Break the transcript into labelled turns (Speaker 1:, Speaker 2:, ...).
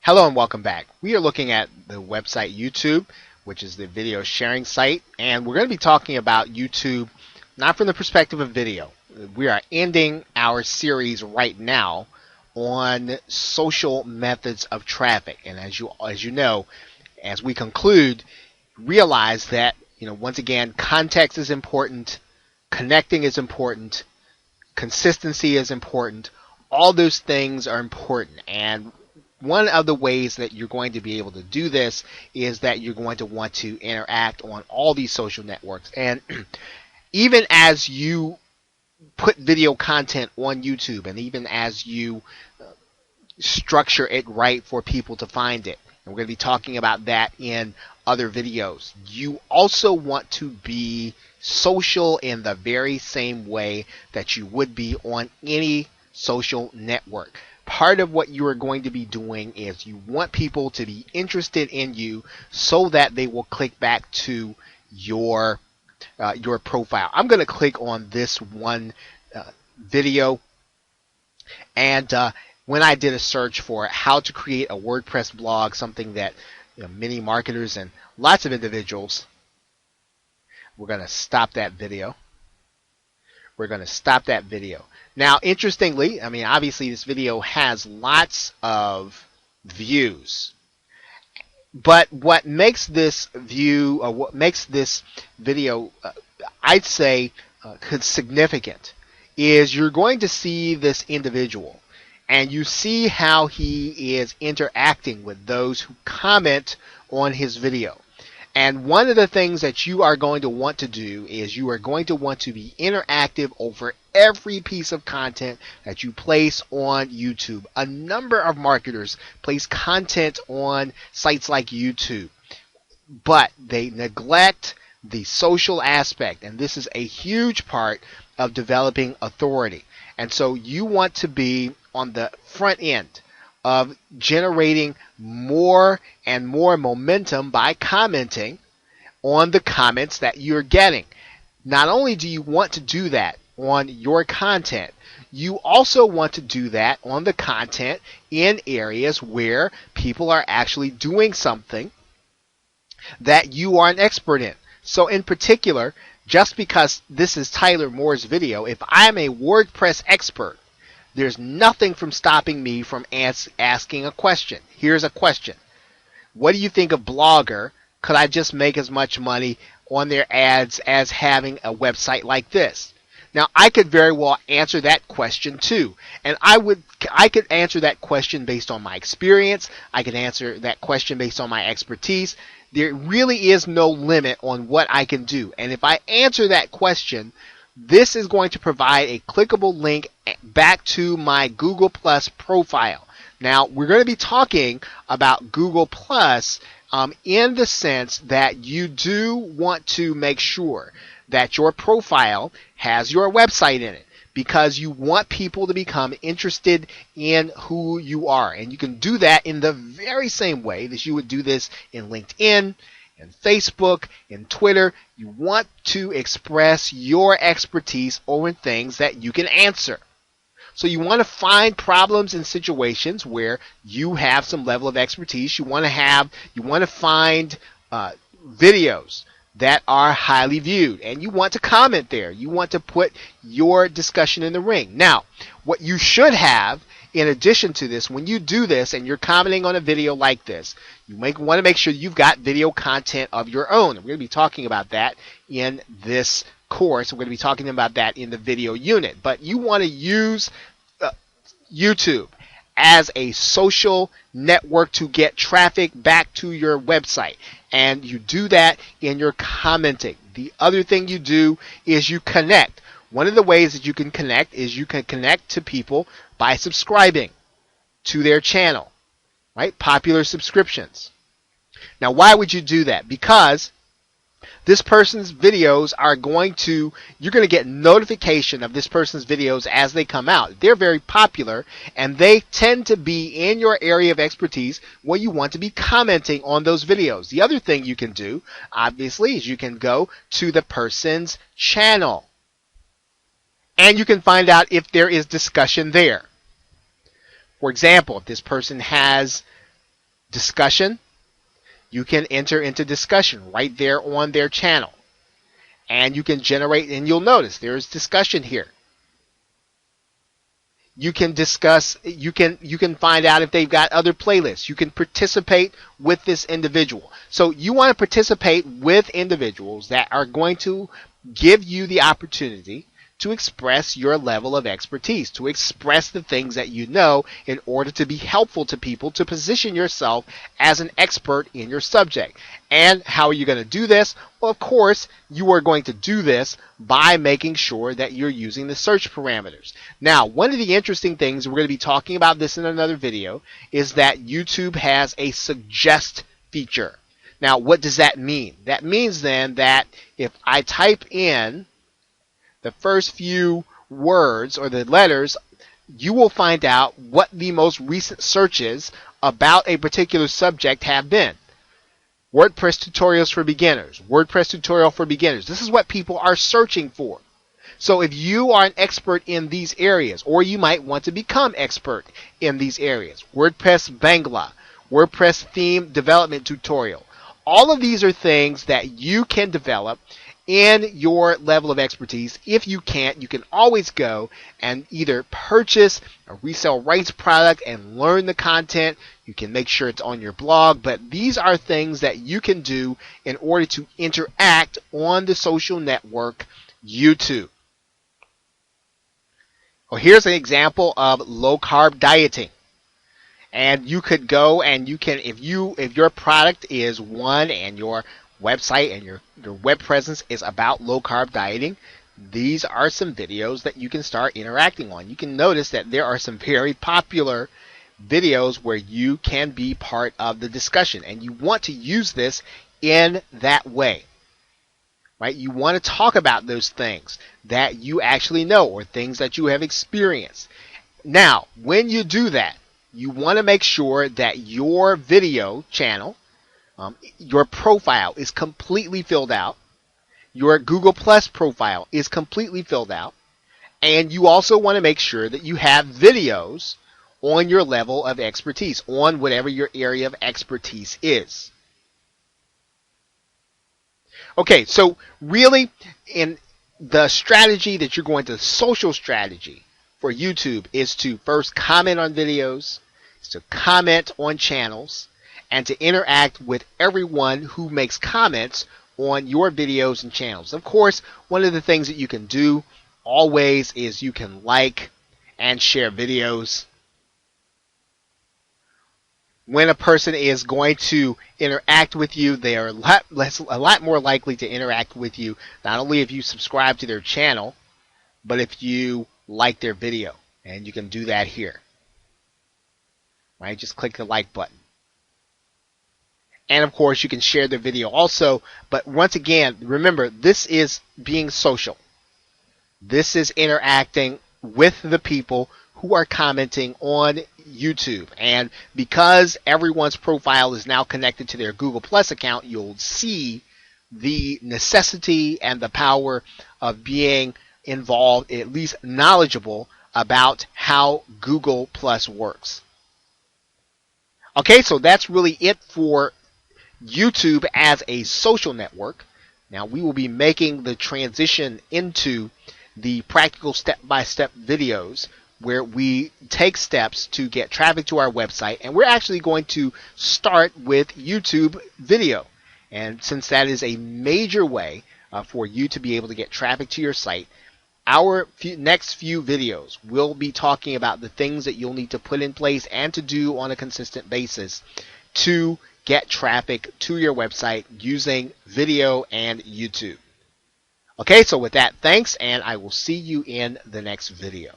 Speaker 1: Hello and welcome back. We are looking at the website YouTube, which is the video sharing site, and we're going to be talking about YouTube not from the perspective of video. We are ending our series right now on social methods of traffic, and as you know, as we conclude, realize that once again, context is important, connecting is important, consistency is important. All those things are important, and one of the ways that you're going to be able to do this is that you're going to want to interact on all these social networks. And even as you put video content on YouTube, and even as you structure it right for people to find it, and we're going to be talking about that in other videos, you also want to be social in the very same way that you would be on any social network. Part of what you are going to be doing is you want people to be interested in you so that they will click back to your profile. I'm going to click on this one video, and when I did a search for how to create a WordPress blog, something that many marketers and lots of individuals, we're going to stop that video. We're going to stop that video. Now, interestingly, obviously this video has lots of views, but what makes this video, I'd say, significant is you're going to see this individual, and you see how he is interacting with those who comment on his video. And one of the things that you are going to want to do is you are going to want to be interactive over every piece of content that you place on YouTube. A number of marketers place content on sites like YouTube, but they neglect the social aspect, and this is a huge part of developing authority. And so you want to be on the front end of generating more and more momentum by commenting on the comments that you're getting. Not only do you want to do that on your content, you also want to do that on the content in areas where people are actually doing something that you are an expert in. So in particular, just because this is Tyler Moore's video, if I'm a WordPress expert, there's nothing from stopping me from asking a question. Here's a question. What do you think of Blogger? Could I just make as much money on their ads as having a website like this? Now, I could very well answer that question too. And I could answer that question based on my experience. I could answer that question based on my expertise. There really is no limit on what I can do. And if I answer that question, this is going to provide a clickable link back to my Google Plus profile. Now, we're going to be talking about Google Plus in the sense that you do want to make sure that your profile has your website in it, because you want people to become interested in who you are. And you can do that in the very same way that you would do this in LinkedIn, in Facebook, in Twitter. You want to express your expertise over things that you can answer. So you want to find problems and situations where you have some level of expertise. You want to find videos that are highly viewed, and you want to comment there. You want to put your discussion in the ring. Now, what you should have in addition to this, when you do this and you're commenting on a video like this, you want to make sure you've got video content of your own. And we're going to be talking about that in this course. We're going to be talking about that in the video unit. But you want to use YouTube as a social network to get traffic back to your website. And you do that in your commenting. The other thing you do is you connect. One of the ways that you can connect is you can connect to people by subscribing to their channel, right? Popular subscriptions. Now, why would you do that? Because this person's videos you're going to get notification of this person's videos as they come out. They're very popular, and they tend to be in your area of expertise where you want to be commenting on those videos. The other thing you can do, obviously, is you can go to the person's channel. And you can find out if there is discussion there. For example, if this person has discussion, you can enter into discussion right there on their channel. And you can generate, and you'll notice there's discussion here. You can discuss, you can find out if they've got other playlists. You can participate with this individual. So you want to participate with individuals that are going to give you the opportunity to express your level of expertise, to express the things that you know in order to be helpful to people, to position yourself as an expert in your subject. And how are you going to do this? Well, of course, you are going to do this by making sure that you're using the search parameters. Now, one of the interesting things, we're going to be talking about this in another video, is that YouTube has a suggest feature. Now, what does that mean? That means then that if I type in the first few words or the letters, you will find out what the most recent searches about a particular subject have been. WordPress tutorials for beginners, WordPress tutorial for beginners. This is what people are searching for. So if you are an expert in these areas, or you might want to become expert in these areas, WordPress Bangla, WordPress theme development tutorial, all of these are things that you can develop in your level of expertise. If you can't, you can always go and either purchase a resale rights product and learn the content. You can make sure it's on your blog, but these are things that you can do in order to interact on the social network YouTube. Well, here's an example of low carb dieting. And you could go and you can, if your product is one and your website and your web presence is about low carb dieting, these are some videos that you can start interacting on. You can notice that there are some very popular videos where you can be part of the discussion, and you want to use this in that way, right? You want to talk about those things that you actually know or things that you have experienced. Now, when you do that, you want to make sure that your video channel, your profile is completely filled out. Your Google Plus profile is completely filled out. And you also want to make sure that you have videos on your level of expertise, on whatever your area of expertise is. Okay, so really, in the strategy that you're going to, social strategy for YouTube is to first comment on videos, is to comment on channels, and to interact with everyone who makes comments on your videos and channels. Of course, one of the things that you can do always is you can like and share videos. When a person is going to interact with you, they are a lot more likely to interact with you, not only if you subscribe to their channel, but if you like their video. And you can do that here. Right? Just click the like button. And of course, you can share the video also. But once again, remember, this is being social. This is interacting with the people who are commenting on YouTube. And because everyone's profile is now connected to their Google Plus account, you'll see the necessity and the power of being involved, at least knowledgeable about how Google Plus works. Okay, so that's really it for YouTube as a social network. Now we will be making the transition into the practical step-by-step videos where we take steps to get traffic to our website, and we're actually going to start with YouTube video. And since that is a major way for you to be able to get traffic to your site, our next few videos will be talking about the things that you'll need to put in place and to do on a consistent basis to get traffic to your website using video and YouTube. Okay, so with that, thanks, and I will see you in the next video.